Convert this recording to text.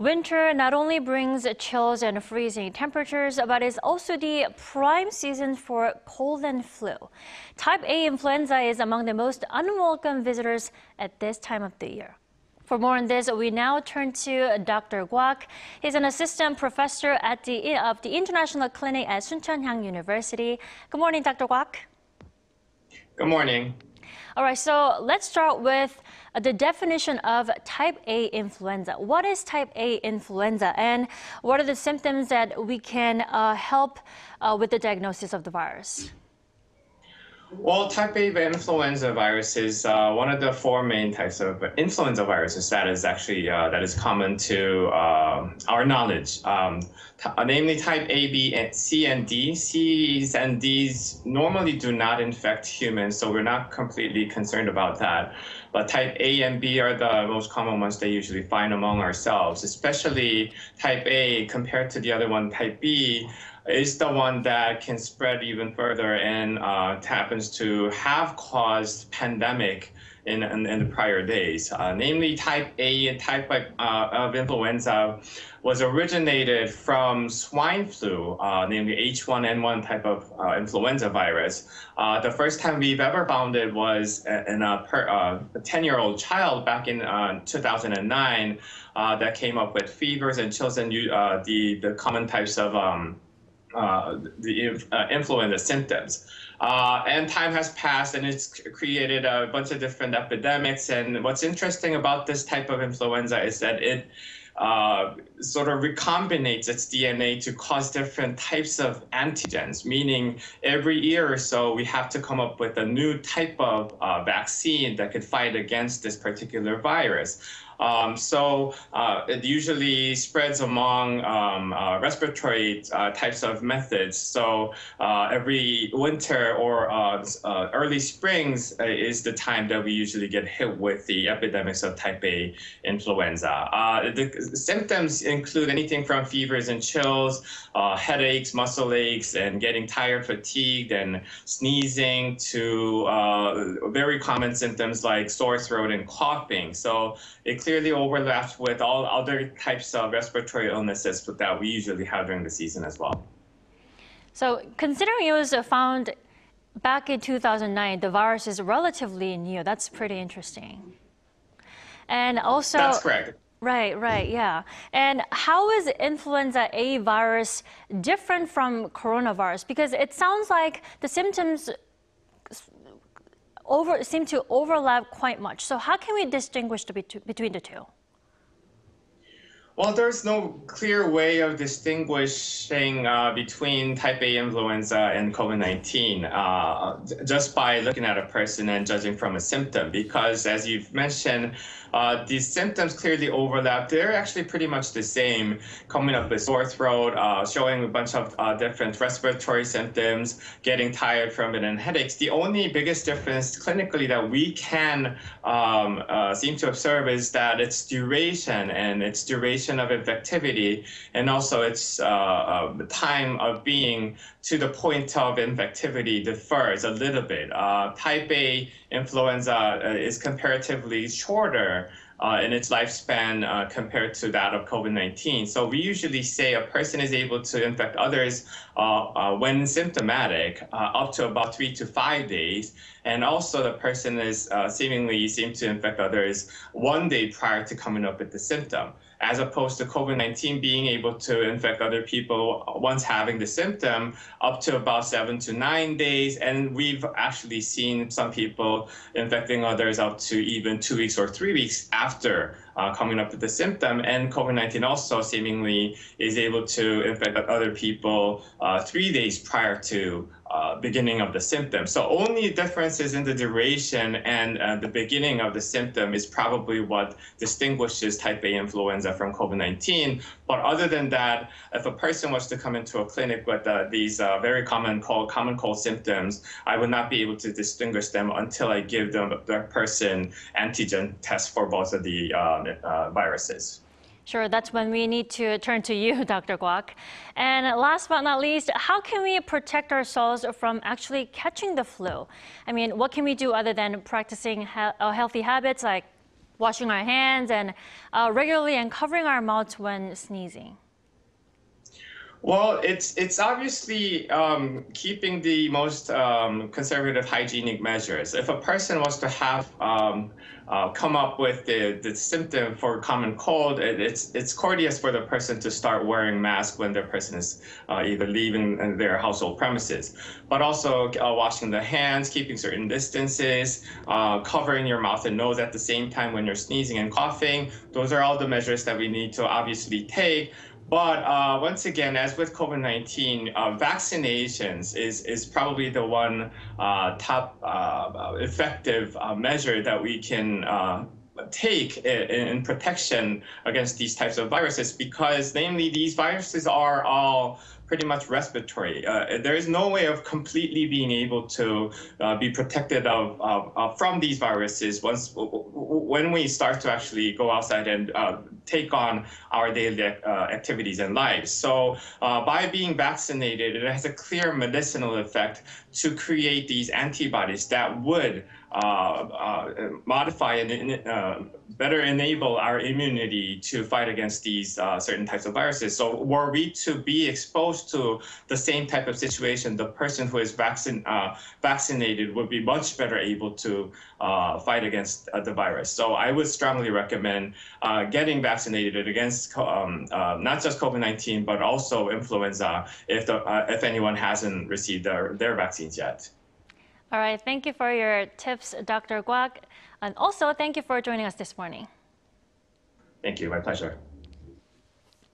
Winter not only brings chills and freezing temperatures, but is also the prime season for cold and flu. Type A influenza is among the most unwelcome visitors at this time of the year. For more on this, we now turn to Dr. Kwak. He's an assistant professor of the International Clinic at Soon Chun Hyang University. Good morning, Dr. Kwak. Good morning. All right, so let's start with the definition of type A influenza. What is type A influenza, and what are the symptoms that we can help with the diagnosis of the virus? Well, type A influenza virus is one of the four main types of influenza viruses that is actually common to our knowledge. Namely, type A, B, and C, and D. C's and D's normally do not infect humans, so we're not completely concerned about that. But type A and B are the most common ones they usually find among ourselves, especially type A compared to the other one, type B, is the one that can spread even further and happens to have caused pandemic in the prior days. Namely, type A type of influenza was originated from swine flu, namely H1N1 type of influenza virus. The first time we've ever found it was in a 10-year-old child back in 2009 that came up with fevers and chills and the common types of influenza symptoms. And time has passed and it's created a bunch of different epidemics. And what's interesting about this type of influenza is that it sort of recombinates its DNA to cause different types of antigens, meaning every year or so we have to come up with a new type of vaccine that could fight against this particular virus. So it usually spreads among respiratory types of methods. So every winter or early springs is the time that we usually get hit with the epidemics of type A influenza. The symptoms include anything from fevers and chills, headaches, muscle aches, and getting tired, fatigued, and sneezing, to very common symptoms like sore throat and coughing. So it clearly overlaps with all other types of respiratory illnesses that we usually have during the season as well. So considering it was found back in 2009, the virus is relatively new. That's pretty interesting. And also... That's correct. Right, yeah. And how is influenza A virus different from coronavirus? Because it sounds like the symptoms seem to overlap quite much. So how can we distinguish between the two? Well, there's no clear way of distinguishing between type A influenza and COVID-19 just by looking at a person and judging from a symptom, because as you've mentioned, these symptoms clearly overlap. They're actually pretty much the same, coming up with sore throat, showing a bunch of different respiratory symptoms, getting tired from it, and headaches. The only biggest difference clinically that we can seem to observe is that its duration of infectivity, and also its time of being to the point of infectivity differs a little bit. Type A influenza is comparatively shorter in its lifespan compared to that of COVID-19. So we usually say a person is able to infect others when symptomatic up to about 3 to 5 days. And also the person is seem to infect others 1 day prior to coming up with the symptom, as opposed to COVID-19 being able to infect other people once having the symptom up to about 7 to 9 days. And we've actually seen some people infecting others up to even 2 weeks or 3 weeks after coming up with the symptom. And COVID-19 also seemingly is able to infect other people 3 days prior to beginning of the symptom. So only differences in the duration and the beginning of the symptom is probably what distinguishes type A influenza from COVID-19. But other than that, if a person was to come into a clinic with these very common cold symptoms, I would not be able to distinguish them until I give the person antigen tests for both of the viruses. Sure, that's when we need to turn to you, Dr. Kwak. And last but not least, how can we protect ourselves from actually catching the flu? I mean, what can we do other than practicing healthy habits like washing our hands and regularly and covering our mouths when sneezing? Well, it's obviously keeping the most conservative hygienic measures. If a person was to have come up with the symptom for common cold, it's courteous for the person to start wearing masks when the person is either leaving their household premises, but also washing the hands, keeping certain distances, covering your mouth and nose at the same time when you're sneezing and coughing. Those are all the measures that we need to obviously take. But once again, as with COVID-19, vaccinations is probably the one top effective measure that we can take in protection against these types of viruses, because namely these viruses are all pretty much respiratory. There is no way of completely being able to be protected from these viruses when we start to actually go outside and take on our daily activities and lives. So by being vaccinated, it has a clear medicinal effect to create these antibodies that would modify and better enable our immunity to fight against these certain types of viruses. So were we to be exposed to the same type of situation, the person who is vaccinated would be much better able to fight against the virus. So I would strongly recommend getting vaccinated against not just COVID-19, but also influenza if anyone hasn't received their vaccines yet. All right, thank you for your tips, Dr. Kwak. And also, thank you for joining us this morning. Thank you, my pleasure.